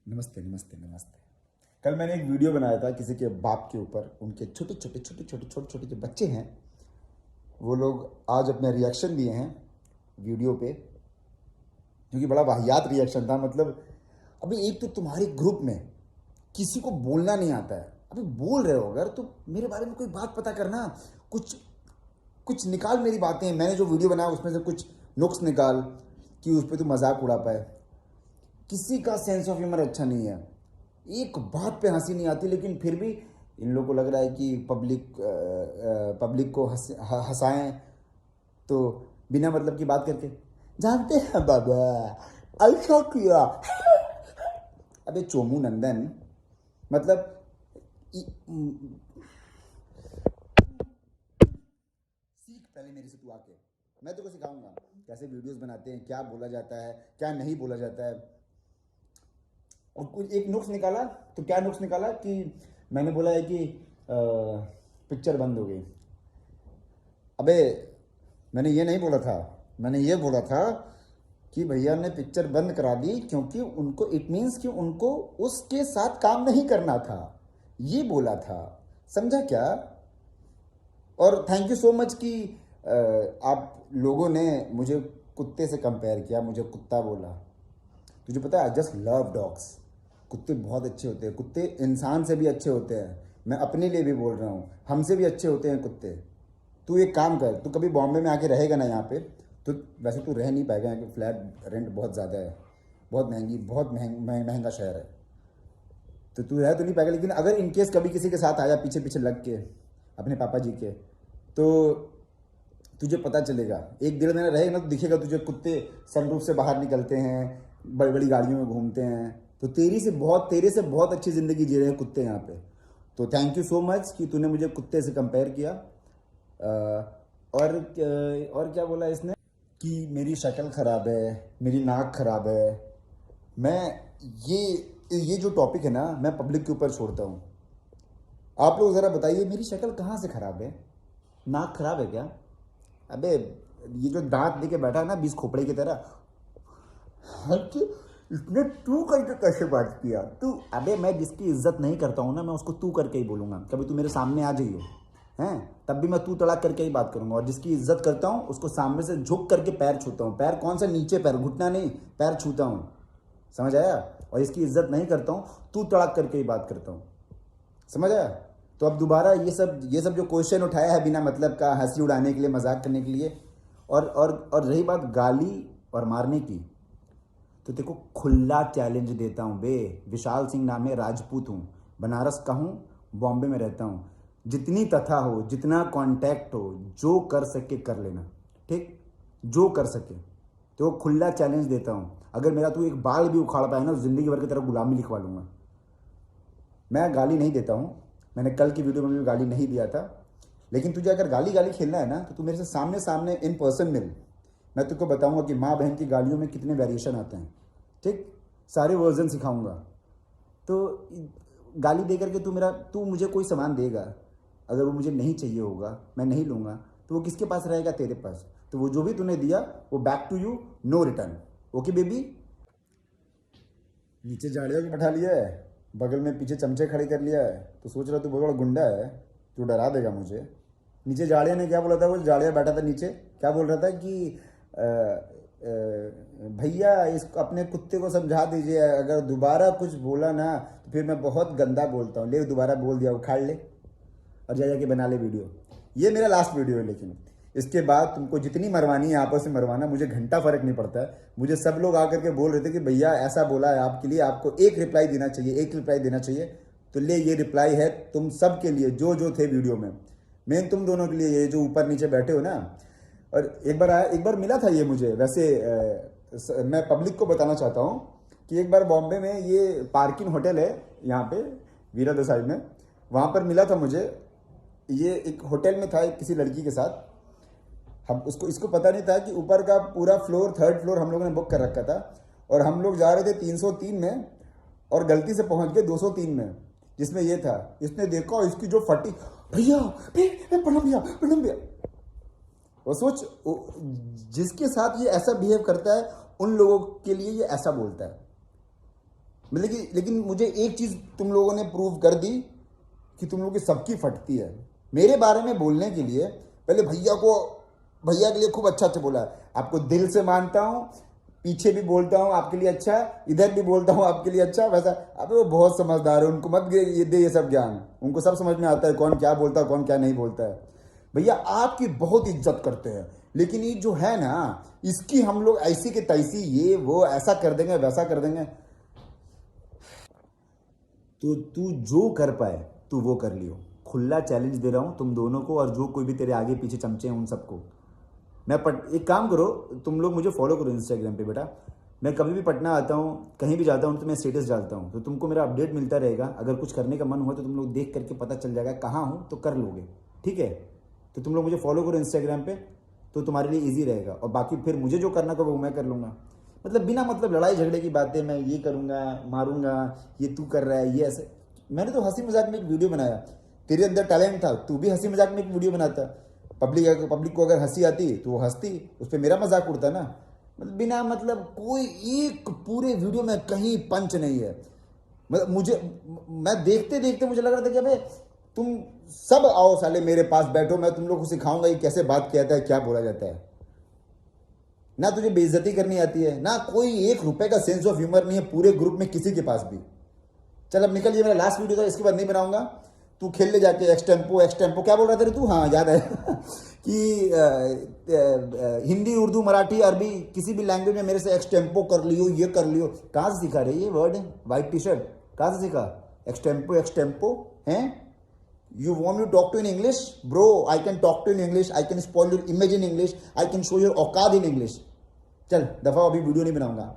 नमस्ते नमस्ते नमस्ते। कल मैंने एक वीडियो बनाया था किसी के बाप के ऊपर। उनके छोटे छोटे जो बच्चे हैं वो लोग आज अपने रिएक्शन दिए हैं वीडियो पे, जो कि बड़ा वाहियात रिएक्शन था। मतलब अभी एक तो तुम्हारे ग्रुप में किसी को बोलना नहीं आता है, अभी बोल रहे हो अगर तो मेरे बारे में कोई बात पता करना, कुछ कुछ निकाल मेरी बातें। मैंने जो वीडियो बनाया उसमें से कुछ नुक्स निकाल कि उस पर तू मजाक उड़ा पाए। किसी का सेंस ऑफ ह्यूमर अच्छा नहीं है, एक बात पे हंसी नहीं आती, लेकिन फिर भी इन लोगों को लग रहा है कि पब्लिक को हंसाएं, तो बिना मतलब की बात करके जानते हैं बाबा ऐसा किया। अबे चोमू नंदन, मतलब सीख पहले मेरे से तू आके, मैं तेरे को सिखाऊंगा कैसे वीडियोस बनाते हैं, क्या बोला जाता है क्या नहीं बोला जाता है। और कुछ एक नुक्स निकाला, तो क्या नुक्स निकाला कि मैंने बोला है कि पिक्चर बंद हो गई। अबे मैंने ये नहीं बोला था, मैंने ये बोला था कि भैया ने पिक्चर बंद करा दी क्योंकि उनको इट मीन्स कि उनको उसके साथ काम नहीं करना था, ये बोला था। समझा क्या? और थैंक यू सो मच कि आप लोगों ने मुझे कुत्ते से कंपेयर किया, मुझे कुत्ता बोला। तुझे पता है आई जस्ट लव डॉग्स। कुत्ते बहुत अच्छे होते हैं, कुत्ते इंसान से भी अच्छे होते हैं। मैं अपने लिए भी बोल रहा हूँ, हमसे भी अच्छे होते हैं कुत्ते। तू एक काम कर, तू कभी बॉम्बे में आके रहेगा ना यहाँ पे, तो वैसे तू रह नहीं पाएगा, यहाँ के फ्लैट रेंट बहुत ज़्यादा है, बहुत महंगी, बहुत महंगा शहर है, तो तू रह तो नहीं पाएगा। लेकिन अगर इनकेस कभी किसी के साथ आया पीछे पीछे लग के अपने पापा जी के, तो तुझे पता चलेगा, एक डेढ़ महीना रहेगा ना तो दिखेगा तुझे कुत्ते सनरूफ से बाहर निकलते हैं, बड़ी बड़ी गाड़ियों में घूमते हैं। तो तेरे से बहुत अच्छी ज़िंदगी जी रहे हैं कुत्ते यहाँ पे। तो थैंक यू सो मच कि तूने मुझे कुत्ते से कंपेयर किया। और क्या बोला इसने कि मेरी शक्ल ख़राब है, मेरी नाक ख़राब है। मैं ये जो टॉपिक है ना, मैं पब्लिक के ऊपर छोड़ता हूँ। आप लोग ज़रा बताइए मेरी शक्ल कहाँ से ख़राब है? नाक ख़राब है क्या? अबे ये जो दांत लेके बैठा है ना 20 खोपड़े की तरह, हट, इसने तू करके कैसे बात किया तू? अबे मैं जिसकी इज्जत नहीं करता हूँ ना, मैं उसको तू करके ही बोलूँगा। कभी तू मेरे सामने आ जाइयो हैं, तब भी मैं तू तड़ाक करके ही बात करूँगा। और जिसकी इज्जत करता हूँ उसको सामने से झुक करके पैर छूता हूँ। पैर कौन सा नीचे पैर, घुटना नहीं, पैर छूता हूँ। समझ आया? और इसकी इज्जत नहीं करता हूँ, तू तड़ाक करके ही बात करता हूँ। समझ आया? तो अब दोबारा ये सब जो क्वेश्चन उठाया है बिना मतलब का, हंसी उड़ाने के लिए, मजाक करने के लिए, और रही बात गाली और मारने की, तो तेरे को खुला चैलेंज देता हूँ बे। विशाल सिंह नाम है, राजपूत हूँ, बनारस का हूँ, बॉम्बे में रहता हूँ। जितनी तथा हो, जितना कांटेक्ट हो, जो कर सके कर लेना, ठीक? जो कर सके तो खुला चैलेंज देता हूँ। अगर मेरा तू एक बाल भी उखाड़ पाए ना, ज़िंदगी भर की तरह गुलामी लिखवा लूँगा। मैं गाली नहीं देता हूँ, मैंने कल की वीडियो में भी गाली नहीं दिया था। लेकिन तुझे अगर गाली गाली खेलना है ना, तो तू मेरे से सामने सामने इन पर्सन मिल। मैं तुझको बताऊंगा कि माँ बहन की गालियों में कितने वेरिएशन आते हैं, ठीक? सारे वर्जन सिखाऊंगा। तो गाली दे करके तू मुझे कोई सामान देगा, अगर वो मुझे नहीं चाहिए होगा, मैं नहीं लूँगा, तो वो किसके पास रहेगा? तेरे पास। तो वो जो भी तूने दिया वो back to you, no return. Okay baby? नीचे झाड़ियों को बैठा लिया है, बगल में पीछे चमचे खड़े कर लिया है, तो सोच रहा तू बहुत बड़ा गुंडा है, तू डरा देगा मुझे। नीचे जाड़िया ने क्या बोला था? वो जाड़िया बैठा था नीचे, क्या बोल रहा था कि भैया इस अपने कुत्ते को समझा दीजिए, अगर दोबारा कुछ बोला ना तो फिर मैं बहुत गंदा बोलता हूँ। ले दोबारा बोल दिया, उखाड़ ले और जाके बना ले वीडियो। ये मेरा लास्ट वीडियो है, लेकिन इसके बाद तुमको जितनी मरवानी है आपस में मरवाना, मुझे घंटा फर्क नहीं पड़ता है। मुझे सब लोग आकर के बोल रहे थे कि भैया ऐसा बोला है आपके लिए, आपको एक रिप्लाई देना चाहिए, एक रिप्लाई देना चाहिए। तो ले ये रिप्लाई है तुम सब के लिए जो जो थे वीडियो में, मेन तुम दोनों के लिए, ये जो ऊपर नीचे बैठे हो ना। और एक बार मिला था ये मुझे, वैसे मैं पब्लिक को बताना चाहता हूँ कि एक बार बॉम्बे में ये पार्किंग होटल है यहाँ पे वीरा देसाई में, वहाँ पर मिला था मुझे। ये एक होटल में था एक किसी लड़की के साथ। हम इसको पता नहीं था कि ऊपर का पूरा फ्लोर, थर्ड फ्लोर हम लोगों ने बुक कर रखा था, और हम लोग जा रहे थे 303 में और गलती से पहुंच गए 203 में, जिसमें ये था। इसने देखा और इसकी जो फटी, भैया प्रणाम भैया, प्रणाम भैया। वो सोच, जिसके साथ ये ऐसा बिहेव करता है उन लोगों के लिए ये ऐसा बोलता है। मतलब कि लेकिन मुझे एक चीज़ तुम लोगों ने प्रूव कर दी कि तुम लोग की सबकी फटती है। मेरे बारे में बोलने के लिए पहले भैया के लिए खूब अच्छा अच्छा बोला। आपको दिल से मानता हूँ, पीछे भी बोलता हूँ आपके लिए अच्छा, इधर भी बोलता हूँ आपके लिए अच्छा। वैसा अब वो बहुत समझदार है, उनको मत ये दे ये सब ज्ञान, उनको सब समझ में आता है कौन क्या बोलता है कौन क्या नहीं बोलता है। भैया आपकी बहुत इज्जत करते हैं, लेकिन ये जो है ना, इसकी हम लोग ऐसी के तैसी, ये वो ऐसा कर देंगे वैसा कर देंगे। तो तू जो कर पाए तू वो कर लियो। खुला चैलेंज दे रहा हूँ तुम दोनों को, और जो कोई भी तेरे आगे पीछे चमचे हैं उन सबको। एक काम करो, तुम लोग मुझे फॉलो करो इंस्टाग्राम पे बेटा। मैं कभी भी पटना आता हूँ, कहीं भी जाता हूँ तो मैं स्टेटस डालता हूँ, तो तुमको मेरा अपडेट मिलता रहेगा। अगर कुछ करने का मन हुआ तो तुम लोग देख करके पता चल जाएगा कहाँ हूँ, तो कर लोगे। ठीक है, तो तुम लोग मुझे फॉलो करो इंस्टाग्राम पे, तो तुम्हारे लिए ईजी रहेगा। और बाकी फिर मुझे जो करना होगा वो मैं कर लूँगा। मतलब बिना मतलब लड़ाई झगड़े की बातें, मैं ये करूँगा मारूंगा, ये तू कर रहा है ये ऐसे। मैंने तो हंसी मजाक में एक वीडियो बनाया, तेरे अंदर टैलेंट था, तू भी हंसी मजाक में एक वीडियो बनाता। पब्लिक को अगर हंसी आती तो वो हंसती, उस पर मेरा मजाक उड़ता ना। मतलब बिना मतलब कोई एक पूरे वीडियो में कहीं पंच नहीं है। मतलब मैं देखते देखते मुझे लग रहा था कि अबे तुम सब आओ साले मेरे पास बैठो, मैं तुम लोग को सिखाऊंगा ये कैसे बात कहता है, क्या बोला जाता है। ना तुझे बेइज्जती करनी आती है, ना कोई ₹1 का सेंस ऑफ ह्यूमर नहीं है पूरे ग्रुप में किसी के पास भी। चल अब निकल, ये मेरा लास्ट वीडियो था, इसके बाद नहीं बनाऊंगा। तू खेल ले जाके एक्सटेम्पो क्या बोल रहा था रे तू? हाँ याद है कि हिंदी उर्दू मराठी अरबी किसी भी लैंग्वेज में मेरे से एक्सटेम्पो कर लियो, ये कर लियो। कहाँ से सीखा रे ये वर्ड? वाइट टी शर्ट कहाँ से सीखा? एक्सटेम्पो हैं? You want me to talk to you in English? Bro, I can talk to you in English. I can spoil your image in English. I can show your औकात in English. चल दफा, अभी video नहीं बनाऊंगा।